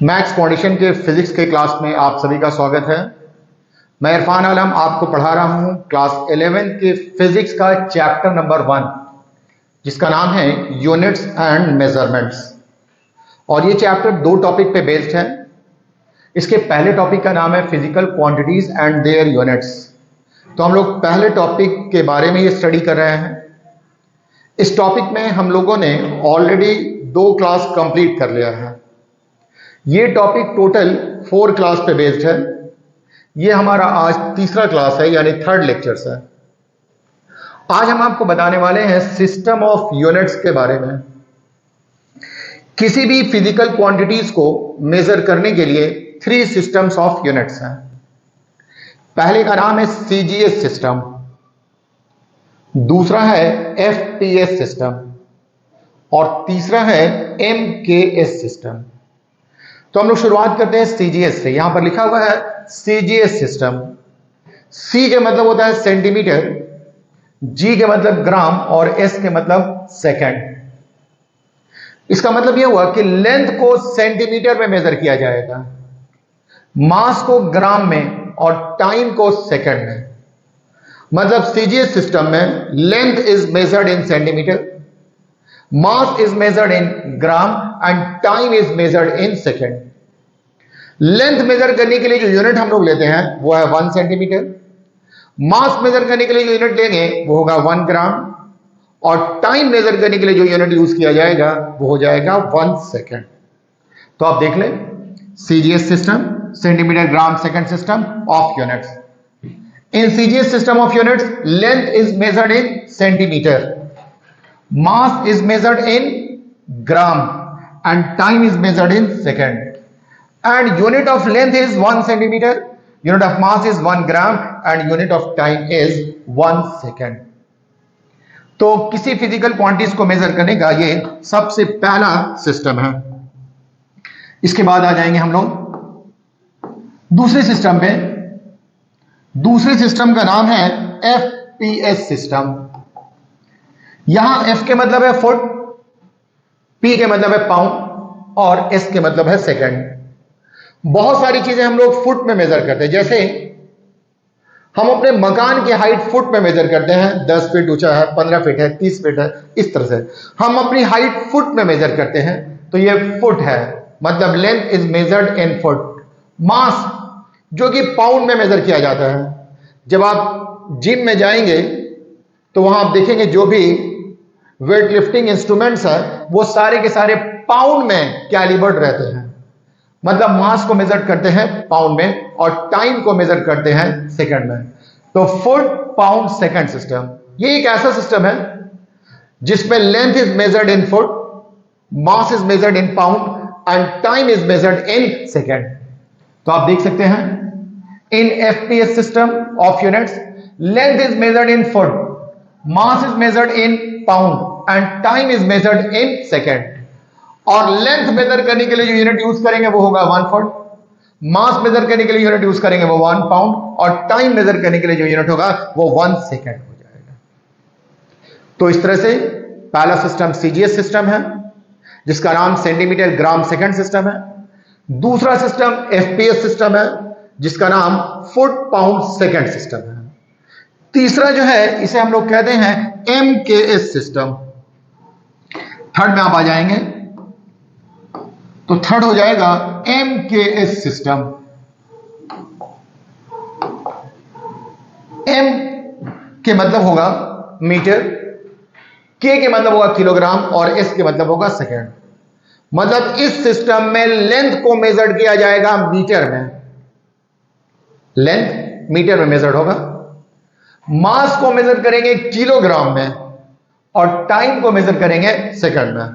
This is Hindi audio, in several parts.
मैथ्स फाउंडेशन के फिजिक्स के क्लास में आप सभी का स्वागत है। मैं इरफान आलम आपको पढ़ा रहा हूं क्लास 11 के फिजिक्स का चैप्टर नंबर 1, जिसका नाम है यूनिट्स एंड मेजरमेंट्स। और ये चैप्टर दो टॉपिक पे बेस्ड है। इसके पहले टॉपिक का नाम है physical quantities and their units. तो हम लोग पहले टॉपिक के बारे में ये स्टडी कर रहे हैं। इस टॉपिक में हम लोगों ने ऑलरेडी 2 क्लास कंप्लीट कर लिया है। ये टॉपिक टोटल 4 क्लास पे बेस्ड है। ये हमारा आज तीसरा क्लास है, यानी थर्ड लेक्चर्स है। आज हम आपको बताने वाले हैं सिस्टम ऑफ यूनिट्स के बारे में। किसी भी फिजिकल क्वांटिटीज को मेजर करने के लिए 3 सिस्टम्स ऑफ यूनिट्स हैं। पहले का नाम है सीजीएस सिस्टम, दूसरा है एफपीएस सिस्टम और तीसरा है एमकेएस सिस्टम। तो हम लोग शुरुआत करते हैं सीजीएस से। यहां पर लिखा हुआ है सीजीएस सिस्टम। सी के मतलब होता है सेंटीमीटर, जी के मतलब ग्राम और एस के मतलब सेकंड। इसका मतलब यह हुआ कि लेंथ को सेंटीमीटर में मेजर किया जाएगा, मास को ग्राम में और टाइम को सेकंड में। मतलब सीजीएस सिस्टम में length is measured in centimetre, mass is measured in gram and time is measured in second. Length measure करने के लिए जो यूनिट हम लोग लेते हैं वो है 1 सेंटीमीटर। मास मेजर करने के लिए जो यूनिट लेंगे वो होगा 1 ग्राम और टाइम मेजर करने के लिए जो यूनिट यूज किया जाएगा वो हो जाएगा 1 सेकंड। तो आप देख लें, CGS system, centimetre gram second system of units. In CGS system of units length is measured in centimetre, mass is measured in gram and time is measured in second, and unit of length is 1 centimeter, unit of mass is 1 gram and unit of time is 1 second। तो किसी फिजिकल क्वांटिटीज को मेजर करने का ये सबसे पहला सिस्टम है। इसके बाद आ जाएंगे हम लोग दूसरे सिस्टम पे। दूसरे सिस्टम का नाम है एफपीएस सिस्टम। यहां एफ के मतलब है फुट, पी के मतलब है पाउंड और एस के मतलब है सेकंड। बहुत सारी चीजें हम लोग फुट में मेजर करते हैं। जैसे हम अपने मकान की हाइट फुट में मेजर करते हैं, 10 फीट ऊंचा है, 15 फीट है, 30 फीट है, इस तरह से हम अपनी हाइट फुट में मेजर करते हैं। तो ये फुट है, मतलब length is measured in foot. Mass जो कि पाउंड में मेजर किया जाता है। जब आप जिम में जाएंगे तो वहां आप देखेंगे जो भी वेट लिफ्टिंग इंस्ट्रूमेंट्स है वो सारे के सारे पाउंड में कैलिबर्ड रहते हैं। मतलब मास को मेजर करते हैं पाउंड में और टाइम को मेजर करते हैं सेकंड में। तो फुट पाउंड सेकंड सिस्टम, ये एक ऐसा सिस्टम है जिसमें length is measured in foot, mass is measured in pound and time is measured in second. तो आप देख सकते हैं in FPS system of units length is measured in foot, mass is measured in pound and time is measured in second। और लेंथ मेजर करने के लिए जो यूनिट यूज करेंगे वो होगा 1 फुट, मास मेजर करने के लिए यूनिट यूज करेंगे वो 1 पाउंड और टाइम मेजर करने के लिए जो यूनिट होगा वो 1 सेकंड हो जाएगा। तो इस तरह से पहला सिस्टम सीजीएस सिस्टम है जिसका नाम सेंटीमीटर ग्राम सेकंड सिस्टम है। दूसरा सिस्टम एफपीएस सिस्टम है जिसका नाम फुट पाउंड सेकंड सिस्टम है। तीसरा जो है इसे हम लोग कहते हैं एमकेएस सिस्टम। थर्ड में आप आ जाएंगे तो थर्ड हो जाएगा एमकेएस सिस्टम। एम के मतलब होगा मीटर, के के मतलब होगा किलोग्राम और एस के मतलब होगा सेकंड। मतलब इस सिस्टम में लेंथ को मेजर किया जाएगा मीटर में, लेंथ मीटर में मेजर्ड होगा। मास को मेजर करेंगे किलोग्राम में और टाइम को मेजर करेंगे सेकंड में।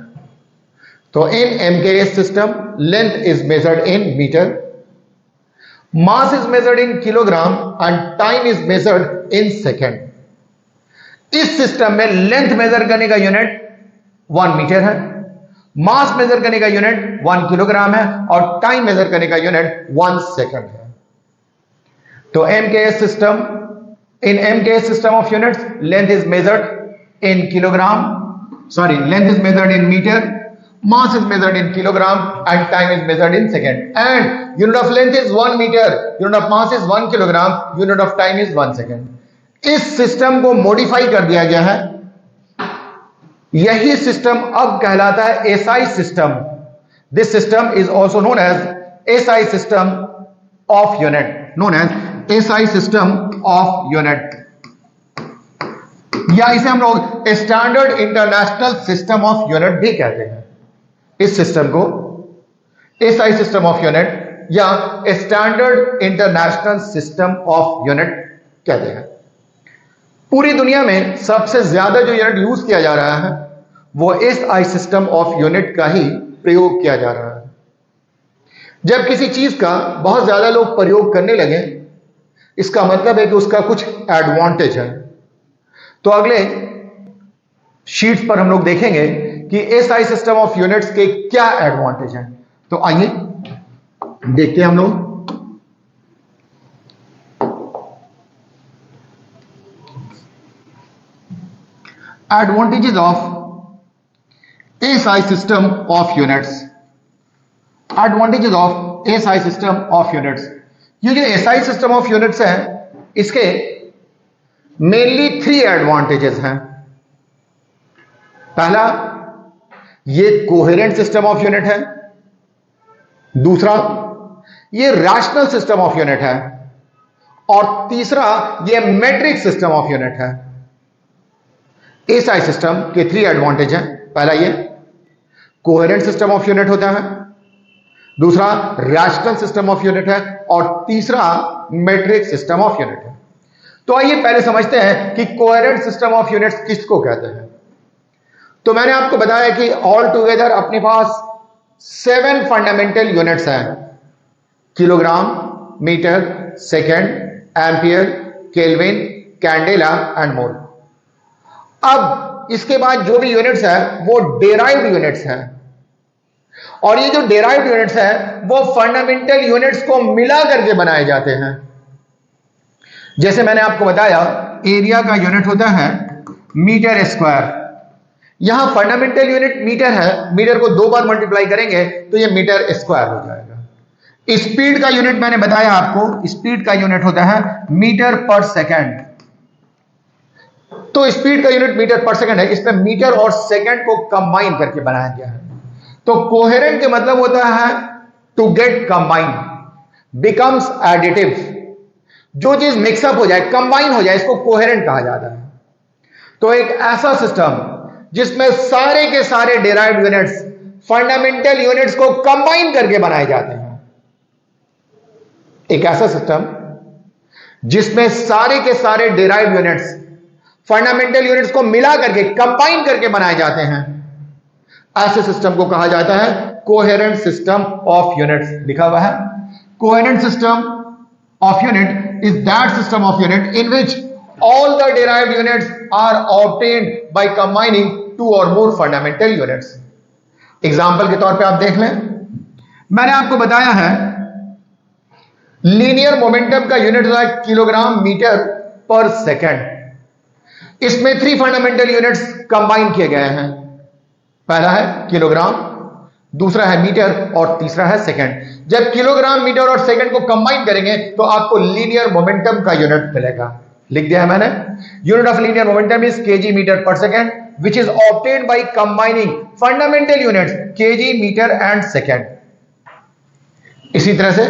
तो in MKS system length is measured in metre, mass is measured in kilogram and time is measured in second. इस सिस्टम में लेंथ मेजर करने का यूनिट 1 मीटर है, मास मेजर करने का यूनिट 1 किलोग्राम है और टाइम मेजर करने का यूनिट 1 सेकंड है। तो MKS system, in MKS system of units length is measured in kilogram, length is measured in meter, mass is measured in kilogram and time is measured in second, and unit of length is 1 meter, unit of mass is 1 kilogram, unit of time is 1 second. इस सिस्टम को मॉडिफाई कर दिया गया है, यही सिस्टम अब कहलाता है SI system. This system is also known as SI system of unit, known as SI system of unit, या इसे हम लोग standard international system of unit भी कहते हैं. इस सिस्टम को एसआई सिस्टम ऑफ यूनिट या standard international system of unit कहते हैं. पूरी दुनिया में सबसे ज्यादा जो यूनिट यूज किया जा रहा है वो एसआई सिस्टम ऑफ यूनिट का ही प्रयोग किया जा रहा है. जब किसी चीज का बहुत ज्यादा लोग प्रयोग करने लगे, इसका मतलब है कि उसका कुछ एडवांटेज है. तो अगले शीट्स पर हम लोग देखेंगे कि एसआई सिस्टम ऑफ यूनिट्स के क्या एडवांटेज हैं. तो आइए देखते हैं हम लोग. Advantages of SI system of units. Advantages of SI system of units. ये जो एसआई सिस्टम ऑफ यूनिट्स है, इसके मेनली 3 एडवांटेजेस हैं. पहला, ये कोहेरेंट सिस्टम ऑफ यूनिट है. दूसरा, ये रैशनल सिस्टम ऑफ यूनिट है. और तीसरा, ये मैट्रिक सिस्टम ऑफ यूनिट है. एसआई सिस्टम के 3 एडवांटेज हैं. पहला, ये कोहेरेंट सिस्टम ऑफ यूनिट होता है. दूसरा, रैशनल सिस्टम ऑफ यूनिट है. और तीसरा, मैट्रिक सिस्टम ऑफ यूनिट है. तो आइए पहले समझते हैं कि कोहेरेंट सिस्टम ऑफ यूनिट्स किसको कहते हैं. तो मैंने आपको बताया कि ऑल टुगेदर अपने पास 7 फंडामेंटल यूनिट्स हैं. Kilogram, metre, second, ampere, kelvin, candela and mole. अब इसके बाद जो भी यूनिट्स हैं वो डेराइव्ड यूनिट्स हैं. और ये जो डेराइव्ड यूनिट्स हैं वो फंडामेंटल यूनिट्स को मिला करके बनाए जाते हैं. जैसे मैंने आपको बताया, एरिया का यूनिट होता है मीटर स्क्वायर. यहां फंडामेंटल यूनिट मीटर है, मीटर को 2 बार मल्टीप्लाई करेंगे तो ये मीटर स्क्वायर हो जाएगा. स्पीड का यूनिट मैंने बताया आपको, स्पीड का यूनिट होता है मीटर पर सेकेंड. तो स्पीड का यूनिट मीटर पर सेकेंड है. इसमें मीटर और सेकेंड को कंबाइन करके बनाया गया है. तो कोहेरेंट के मतलब होता है to get combine, becomes additive. जो चीज मिक्सअप हो जाए, कंबाइन हो जाए, इसको कोहेरेंट कहा जाता है. तो एक ऐसा सिस्टम जिसमें सारे के सारे डेराइव्ड यूनिट्स फंडामेंटल यूनिट्स को कंबाइन करके बनाए जाते हैं. एक ऐसा सिस्टम जिसमें सारे के सारे डेराइव्ड यूनिट्स फंडामेंटल यूनिट्स को मिला करके कंबाइन करके बनाए जाते हैं, ऐसे सिस्टम को कहा जाता है कोहेरेंट सिस्टम ऑफ यूनिट्स. लिखा हुआ है, coherent system of unit is that system of unit in which all the derived units are obtained by combining 2 or more fundamental units. Example के तौर पे आप देख लें, मैंने आपको बताया है लीनियर मोमेंटम का यूनिट होता है किलोग्राम मीटर पर सेकेंड. इसमें 3 फंडामेंटल यूनिट्स कंबाइन किए गए हैं. पहला है किलोग्राम, दूसरा है मीटर और तीसरा है सेकंड. जब किलोग्राम, मीटर और सेकंड को कंबाइन करेंगे तो आपको लीनियर मोमेंटम का यूनिट मिलेगा. लिख दिया है मैंने. Unit of linear momentum is KG metre per second which is obtained by combining fundamental units KG, metre and second. इसी तरह से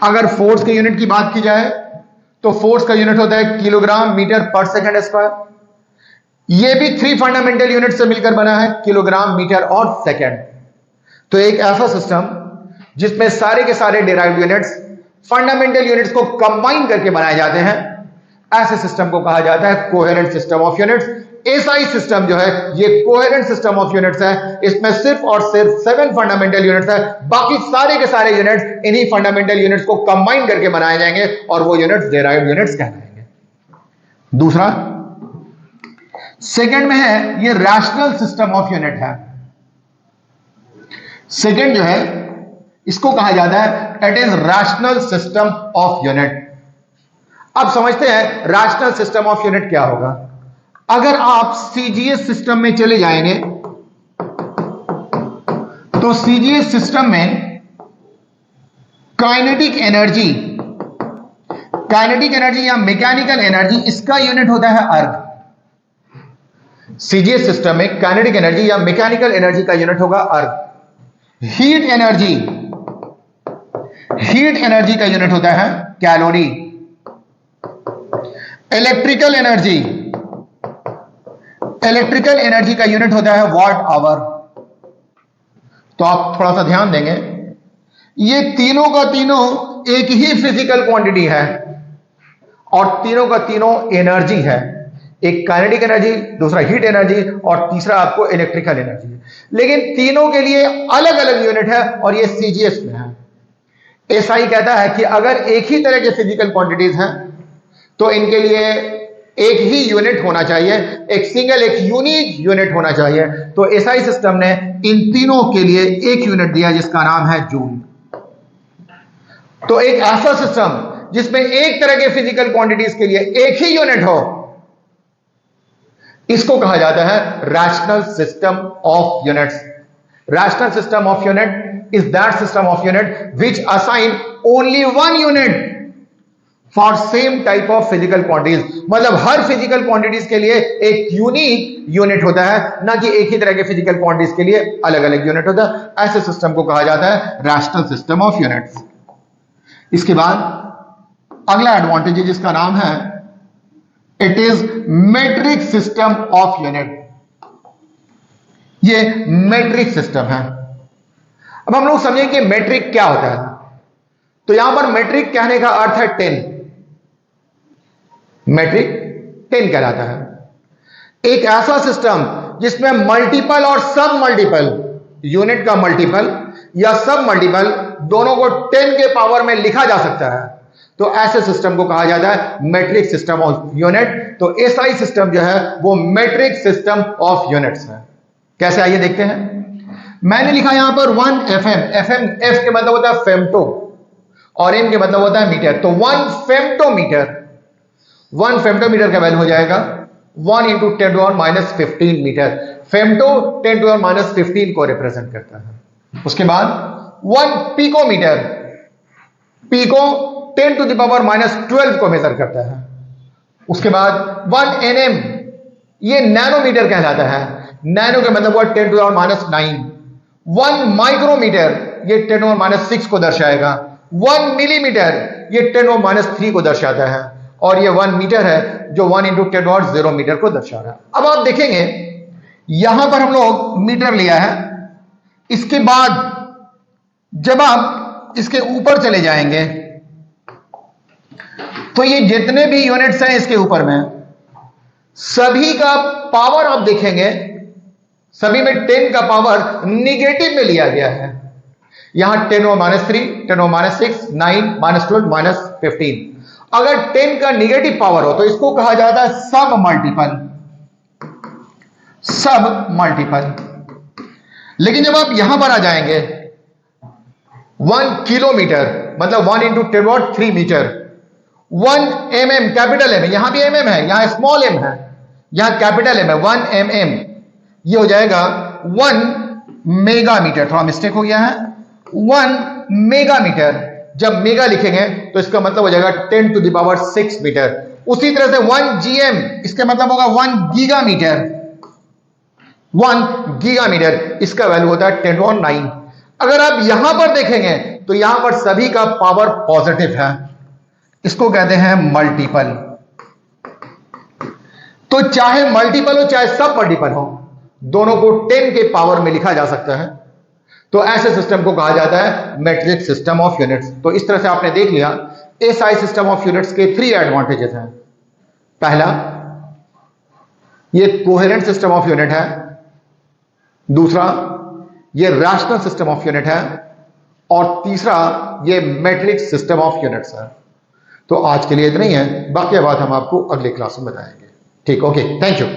अगर फोर्स के यूनिट की बात की जाए तो फोर्स का यूनिट होता है kilogram metre per second square. यह भी 3 फंडामेंटल यूनिट से मिलकर बना है, किलोग्राम, मीटर और सेकंड. तो एक ऐसा सिस्टम जिसमें सारे के सारे डिराइव्ड यूनिट्स फंडामेंटल यूनिट्स को कंबाइन करके बनाए जाते हैं, ऐसे सिस्टम को कहा जाता है coherent system of units. SI system जो है ये कोहेरेंट सिस्टम ऑफ यूनिट्स है. इसमें सिर्फ और सिर्फ 7 फंडामेंटल यूनिट्स है, बाकी सारे के सारे यूनिट्स इन्हीं फंडामेंटल यूनिट्स को कंबाइन करके बनाए जाएंगे और वो यूनिट्स डिराइव्ड यूनिट्स कहलाएंगे. दूसरा, सेकंड में है ये रैशनल सिस्टम ऑफ यूनिट है. सेकंड जो है इसको कहा जाता है it is rational system of unit. अब समझते हैं रैशनल सिस्टम ऑफ यूनिट क्या होगा. अगर आप सीजीएस सिस्टम में चले जाएंगे तो सीजीएस सिस्टम में काइनेटिक एनर्जी या मैकेनिकल एनर्जी, इसका यूनिट होता है अर्ग। सीजीएस सिस्टम में काइनेटिक एनर्जी या मैकेनिकल एनर्जी का यूनिट होगा अर्ग। हीट एनर्जी का यूनिट होता है कैलोरी। इलेक्ट्रिकल एनर्जी का यूनिट होता है वॉट आवर। तो आप थोड़ा सा ध्यान देंगे, ये तीनों का तीनों एक ही फिजिकल क्वांटिटी है और तीनों का तीनों एनर्जी है। एक काइनेटिक एनर्जी, दूसरा हीट एनर्जी और तीसरा आपको इलेक्ट्रिकल एनर्जी है। लेकिन तीनों के लिए अलग अलग यूनिट है और ये सीजीएस में है। एसआई कहता है कि अगर एक ही तरह के फिजिकल क्वांटिटीज हैं तो इनके लिए एक ही यूनिट होना चाहिए, एक यूनिक यूनिट होना चाहिए। तो एसआई सिस्टम ने इन तीनों के लिए एक यूनिट दिया जिसका नाम है जूल। तो एक ऐसा सिस्टम जिसमें एक तरह के फिजिकल क्वांटिटीज के लिए एक ही यूनिट हो, इसको कहा जाता है rational system of units. Rational system of unit is that system of unit which assign only one unit for same type of physical quantities. मतलब हर फिजिकल क्वांटिटीज के लिए एक यूनिक यूनिट होता है, ना कि एक ही तरह के फिजिकल क्वांटिटीज के लिए अलग अलग यूनिट होता है। ऐसे सिस्टम को कहा जाता है रैशनल सिस्टम ऑफ यूनिट्स। इसके बाद अगला एडवांटेज है जिसका नाम है it is metric system of unit. ये मेट्रिक सिस्टम है। अब हम लोग समझें कि मेट्रिक क्या होता है। तो यहां पर मेट्रिक कहने का अर्थ है 10। मेट्रिक 10 कहलाता है एक ऐसा सिस्टम जिसमें मल्टीपल और सब मल्टीपल, यूनिट का मल्टीपल या सब मल्टीपल दोनों को 10 के पावर में लिखा जा सकता है। तो ऐसे सिस्टम को कहा जाता है मेट्रिक सिस्टम ऑफ यूनिट। तो एसआई सिस्टम जो है वो मेट्रिक सिस्टम ऑफ यूनिट्स है। कैसे, आइए देखते हैं। मैंने लिखा यहां पर 1 FM। एफ के मतलब होता है फेम्टो और एम के मतलब होता है मीटर। तो 1 फेम्टोमीटर का वैल्यू हो जाएगा 1 × 10⁻⁻15 मीटर। फेम्टो 10⁻⁻15 को रिप्रेजेंट करता है। उसके बाद 1 पिकोमीटर, पिको 10⁻⁻12 को मेजर करता है। उसके बाद 1 nm, ये नैनोमीटर कहलाता है। नैनो का मतलब हुआ 10⁻⁹। 1 माइक्रोमीटर, ये 10⁻6 को दर्शाएगा। 1 मिलीमीटर, ये 10⁻3 को दर्शाता है। और ये 1 मीटर है जो 1 × 10⁻0 मीटर को दर्शा रहा है। अब आप देखेंगे यहां पर हम लोग मीटर लिया है। इसके बाद जब आप इसके ऊपर चले जाएंगे तो ये जितने भी यूनिट्स हैं इसके ऊपर में, सभी का पावर आप देखेंगे, सभी में 10 का पावर निगेटिव में लिया गया है। यहां 10⁻3, 10⁻6, 9, -12, -15। अगर 10 का निगेटिव पावर हो तो इसको कहा जाता है सब मल्टीपल। लेकिन जब आप यहां पर आ जाएंगे 1 किलोमीटर मतलब 1 × 10⁻³ मीटर। 1 mm, कैपिटल एम, यहां भी mm है, यहां स्मॉल m है, यहां कैपिटल एम है। 1 mm ये हो जाएगा 1 मेगामीटर। थोड़ा मिस्टेक हो गया है, 1 मेगामीटर। जब मेगा लिखेंगे तो इसका मतलब हो जाएगा 10⁻6 मीटर। उसी तरह से 1 gm, इसका मतलब होगा 1 गीगामीटर। 1 गीगामीटर, इसका वैल्यू होता है 10⁻9। अगर आप यहां पर देखेंगे तो यहां पर सभी का पावर पॉजिटिव है, इसको कहते हैं मल्टीपल। तो चाहे मल्टीपल हो चाहे सब मल्टीपल हो, दोनों को 10 के पावर में लिखा जा सकता है। तो ऐसे सिस्टम को कहा जाता है मेट्रिक सिस्टम ऑफ यूनिट्स। तो इस तरह से आपने देख लिया एसआई सिस्टम ऑफ यूनिट्स के 3 एडवांटेजेस हैं। पहला, ये कोहेरेंट सिस्टम ऑफ यूनिट है। दूसरा, ये रैशनल सिस्टम ऑफ यूनिट है। और तीसरा, ये मेट्रिक सिस्टम ऑफ यूनिट्स है। तो आज के लिए इतना ही है, बाकी बात हम आपको अगले क्लास में बताएंगे। ठीक, ओके, थैंक यू।